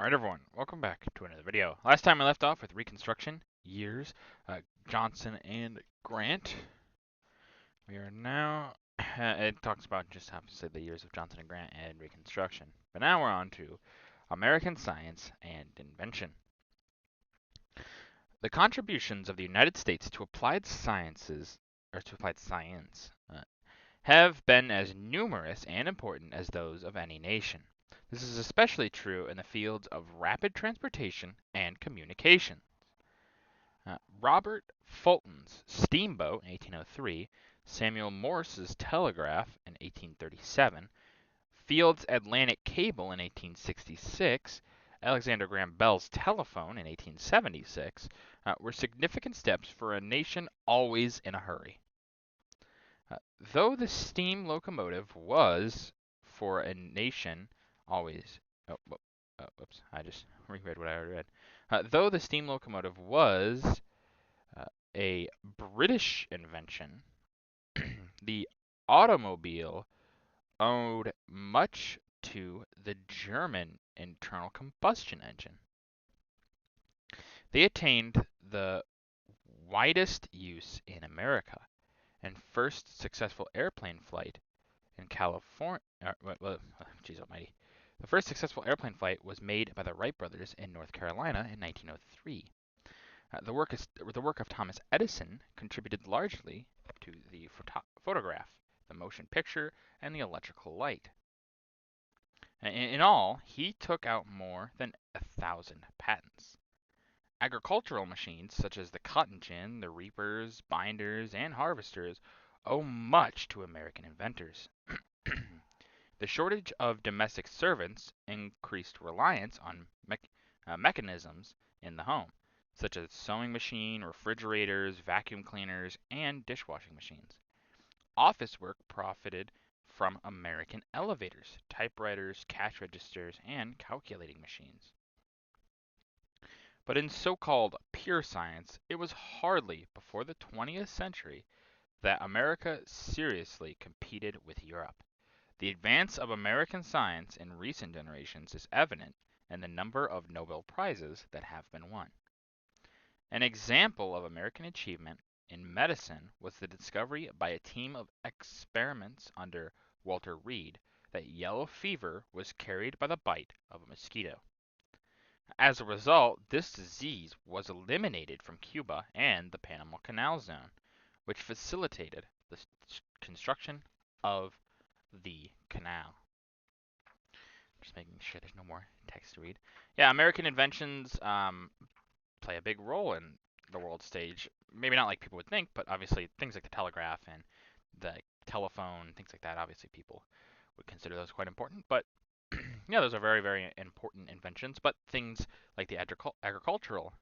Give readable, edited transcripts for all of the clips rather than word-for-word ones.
Alright everyone, welcome back to another video. Last time I left off with Reconstruction, years, Johnson and Grant. We are now, it talks about just obviously the years of Johnson and Grant and Reconstruction. But now we're on to American science and invention. The contributions of the United States to applied sciences, or to applied science, have been as numerous and important as those of any nation. This is especially true in the fields of rapid transportation and communication. Robert Fulton's steamboat in 1803, Samuel Morse's telegraph in 1837, Field's Atlantic cable in 1866, Alexander Graham Bell's telephone in 1876 were significant steps for a nation always in a hurry. Though the steam locomotive was, for a nation, always. Oops, I just reread what I already read. Though the steam locomotive was a British invention, the automobile owed much to the German internal combustion engine. They attained the widest use in America, and first successful airplane flight in California. Geez almighty. The first successful airplane flight was made by the Wright brothers in North Carolina in 1903. The work of Thomas Edison contributed largely to the photograph, the motion picture, and the electrical light. In all, he took out more than 1,000 patents. Agricultural machines such as the cotton gin, the reapers, binders, and harvesters owe much to American inventors. The shortage of domestic servants increased reliance on mechanisms in the home, such as sewing machine, refrigerators, vacuum cleaners, and dishwashing machines. Office work profited from American elevators, typewriters, cash registers, and calculating machines. But in so-called pure science, it was hardly before the 20th century that America seriously competed with Europe. The advance of American science in recent generations is evident in the number of Nobel Prizes that have been won. An example of American achievement in medicine was the discovery by a team of experiments under Walter Reed that yellow fever was carried by the bite of a mosquito. As a result, this disease was eliminated from Cuba and the Panama Canal Zone, which facilitated the construction of the canal. Just making sure there's no more text to read. Yeah, American inventions play a big role in the world stage. Maybe not like people would think, but obviously things like the telegraph and the telephone, things like that, obviously people would consider those quite important. But yeah, those are very, very important inventions. But things like the agricultural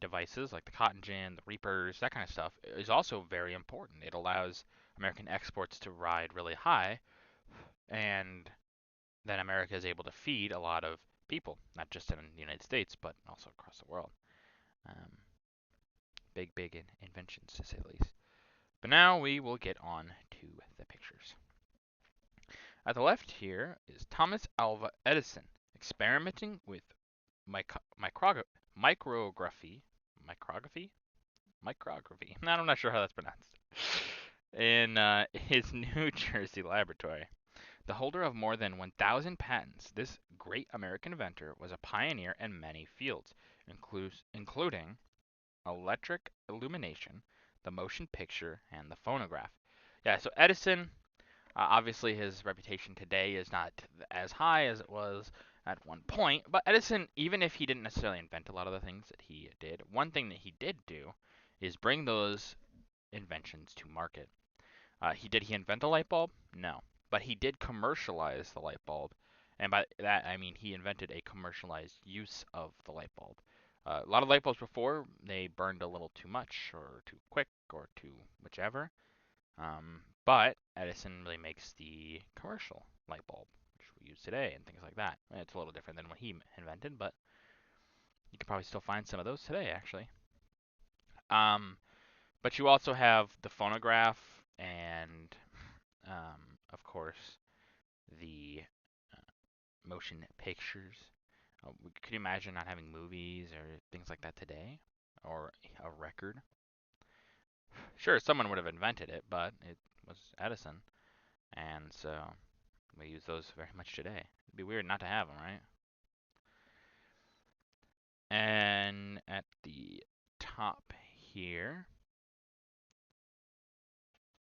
devices, like the cotton gin, the reapers, that kind of stuff, is also very important. It allows American exports to ride really high, and then America is able to feed a lot of people, not just in the United States, but also across the world. Um, big inventions, to say the least. But now we will get on to the pictures. At the left here is Thomas Alva Edison experimenting with micrography. Micrography? Micrography. I'm not sure how that's pronounced. In his New Jersey laboratory. The holder of more than 1,000 patents, this great American inventor was a pioneer in many fields, including electric illumination, the motion picture, and the phonograph. Yeah, so Edison, obviously his reputation today is not as high as it was at one point, but Edison, even if he didn't necessarily invent a lot of the things that he did, one thing that he did do is bring those inventions to market. Did he invent the light bulb? No. But he did commercialize the light bulb. And by that, I mean he invented a commercialized use of the light bulb. A lot of light bulbs before, they burned a little too much or too quick or too whichever. But Edison really makes the commercial light bulb, which we use today and things like that. It's a little different than what he invented, but you can probably still find some of those today, actually. But you also have the phonograph and, of course, the motion pictures. Could you imagine not having movies or things like that today? Or a record? Sure, someone would have invented it, but it was Edison, and so we use those very much today. It'd be weird not to have them, right? And at the top here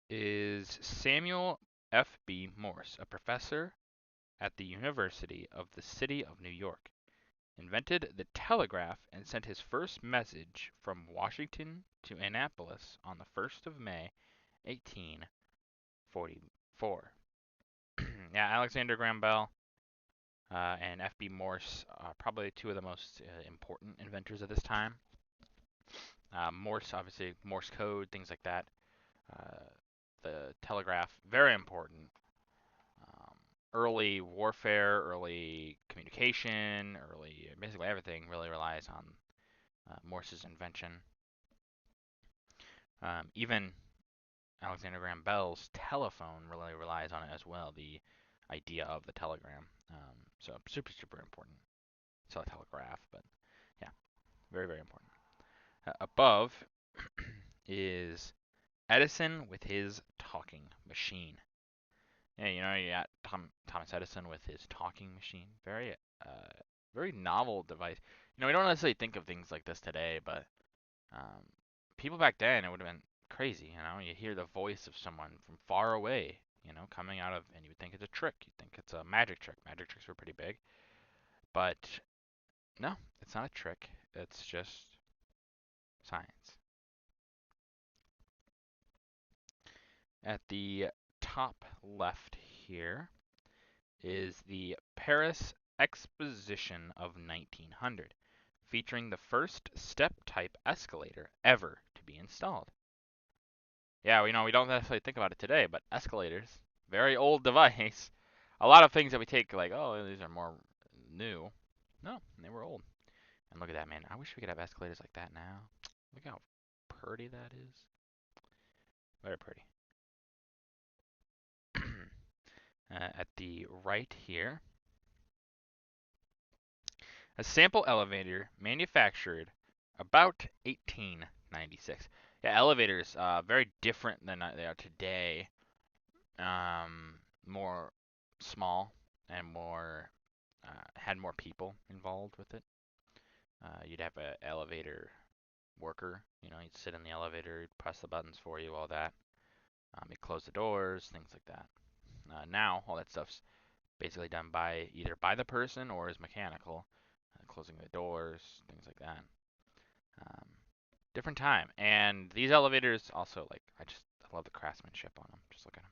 is Samuel F.B. Morse, a professor at the University of the City of New York. Invented the telegraph and sent his first message from Washington to Annapolis on the 1st of May, 1844. Yeah, Alexander Graham Bell and F.B. Morse, probably two of the most important inventors of this time. Morse, obviously, Morse code, things like that. Uh, the telegraph, very important. Um, Early warfare, early communication, early basically everything really relies on Morse's invention. Even Alexander Graham Bell's telephone really relies on it as well, the idea of the telegram. So super, super important. It's a telegraph, but yeah, very, very important. Above is Edison with his talking machine. Yeah, you got Thomas Edison with his talking machine. Very novel device. We don't necessarily think of things like this today, but um, people back then, it would have been crazy. You hear the voice of someone from far away, coming out of, and you would think it's a trick. You'd think it's a magic trick. Magic tricks were pretty big, but no, it's not a trick. It's just science. At the top left here is the Paris Exposition of 1900, featuring the first step-type escalator ever to be installed. Yeah, we don't necessarily think about it today, but escalators, very old device. A lot of things that we take like, oh, these are more new. No, they were old. And look at that, man. I wish we could have escalators like that now. Look how pretty that is. Very pretty. At the right here, a sample elevator manufactured about 1896. Yeah, elevators, very different than they are today. More small and more had more people involved with it. You'd have an elevator worker. He'd sit in the elevator, he'd press the buttons for you, all that. He'd close the doors, things like that. Now, all that stuff's basically done by either by the person or is mechanical, closing the doors, things like that. Um, Different time, and these elevators also I love the craftsmanship on them. Just look at them.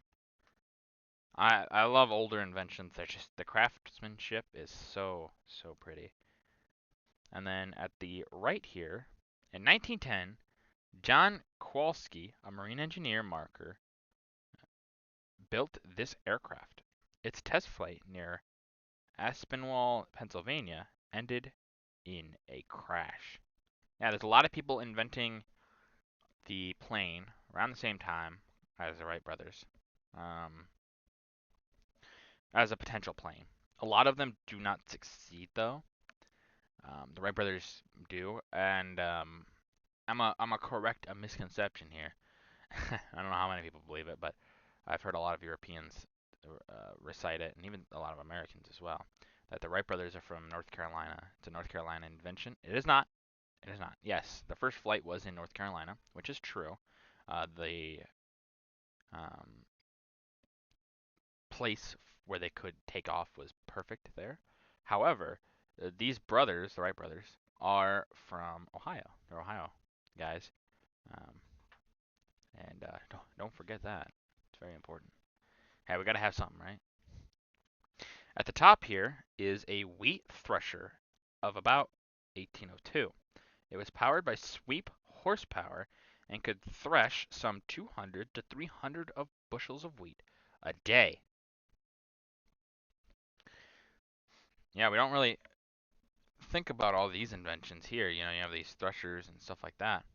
I love older inventions. They're just the craftsmanship is so pretty. And then at the right here, in 1910, John Kowalski, a marine engineer marker, built this aircraft. Its test flight near Aspinwall, Pennsylvania, ended in a crash. Yeah, there's a lot of people inventing the plane around the same time as the Wright brothers as a potential plane. A lot of them do not succeed, though. The Wright brothers do, and I'm a correct a misconception here. I don't know how many people believe it, but I've heard a lot of Europeans recite it, and even a lot of Americans as well, that the Wright brothers are from North Carolina. It's a North Carolina invention. It is not. It is not. Yes, the first flight was in North Carolina, which is true. The um, place where they could take off was perfect there. However, these brothers, the Wright brothers, are from Ohio. They're Ohio guys, um, and don't forget that. It's very important. Hey, we gotta have something, right? At the top here is a wheat thresher of about 1802. It was powered by sweep horsepower and could thresh some 200 to 300 of bushels of wheat a day. Yeah, we don't really think about all these inventions here. You have these threshers and stuff like that.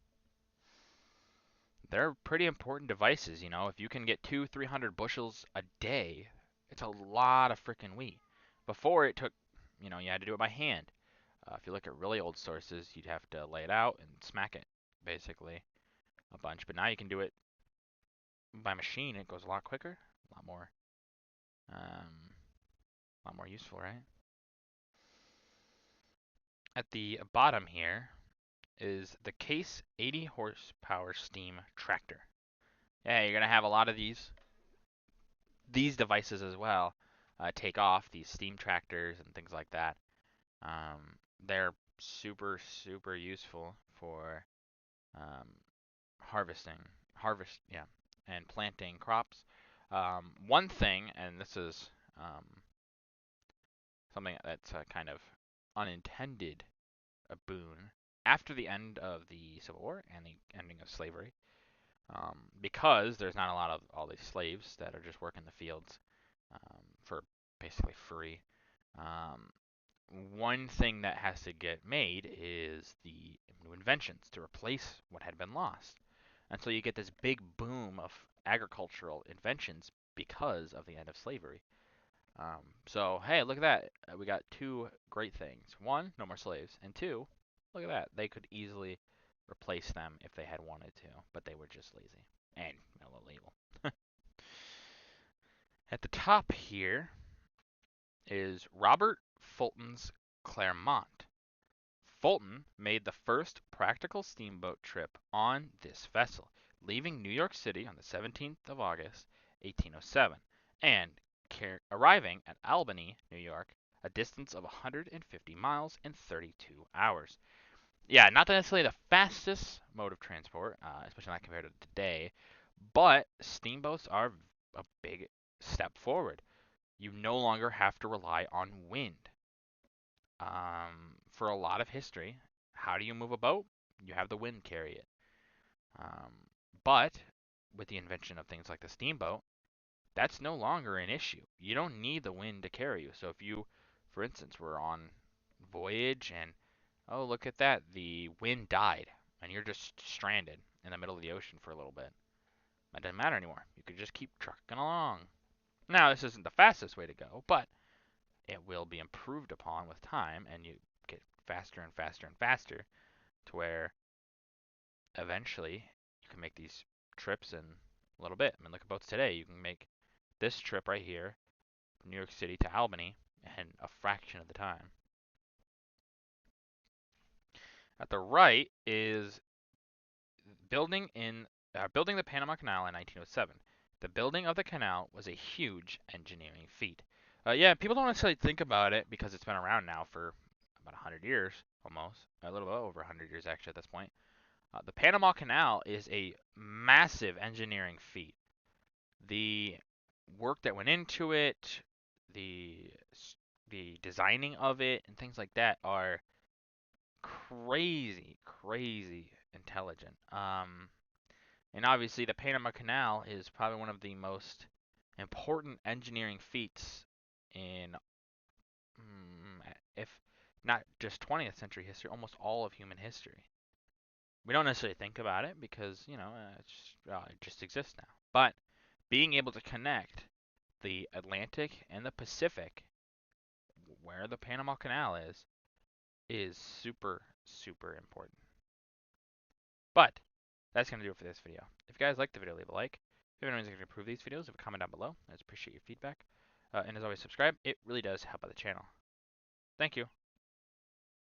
They're pretty important devices. If you can get 300 bushels a day, it's a lot of freaking wheat. Before it took, you had to do it by hand. If you look at really old sources, you'd have to lay it out and smack it, basically, a bunch. But now you can do it by machine. It goes a lot quicker, um, a lot more useful, right? At the bottom here is the Case 80 horsepower steam tractor. Yeah, you're gonna have a lot of these devices as well take off, these steam tractors and things like that. They're super useful for um, harvest, and planting crops. One thing, and this is something that's kind of unintended a boon after the end of the Civil War and the ending of slavery, because there's not a lot of all these slaves that are just working the fields for basically free. Um, One thing that has to get made is the new inventions to replace what had been lost. And so you get this big boom of agricultural inventions because of the end of slavery. So, hey, look at that. We got two great things. One, no more slaves. And two, look at that. They could easily replace them if they had wanted to, but they were just lazy and a little evil. At the top here is Robert Fulton's Clermont. Fulton made the first practical steamboat trip on this vessel, leaving New York City on the 17th of August, 1807, and arriving at Albany, New York, a distance of 150 miles in 32 hours. Yeah, not necessarily the fastest mode of transport, especially not compared to today, but steamboats are a big step forward. You no longer have to rely on wind. For a lot of history, how do you move a boat? You have the wind carry it. Um, but with the invention of things like the steamboat, that's no longer an issue. You don't need the wind to carry you. So if you, for instance, were on voyage and oh look at that, the wind died and you're just stranded in the middle of the ocean for a little bit. That doesn't matter anymore. You could just keep trucking along. Now this isn't the fastest way to go, but it will be improved upon with time, and you get faster and faster and faster to where eventually you can make these trips in a little bit. I mean, look at boats today. You can make this trip right here from New York City to Albany in a fraction of the time. At the right is building the Panama Canal in 1907. The building of the canal was a huge engineering feat. Yeah, people don't necessarily think about it because it's been around now for about 100 years, almost. A little bit over 100 years, actually, at this point. The Panama Canal is a massive engineering feat. The work that went into it, the the designing of it, and things like that are crazy intelligent. And obviously, the Panama Canal is probably one of the most important engineering feats in, if not just 20th century history, almost all of human history. We don't necessarily think about it because, it just exists now. But being able to connect the Atlantic and the Pacific, where the Panama Canal is super important. But that's going to do it for this video. If you guys liked the video, leave a like. If you have anything to improve these videos, leave a comment down below. I just appreciate your feedback. And as always, subscribe. It really does help out the channel. Thank you.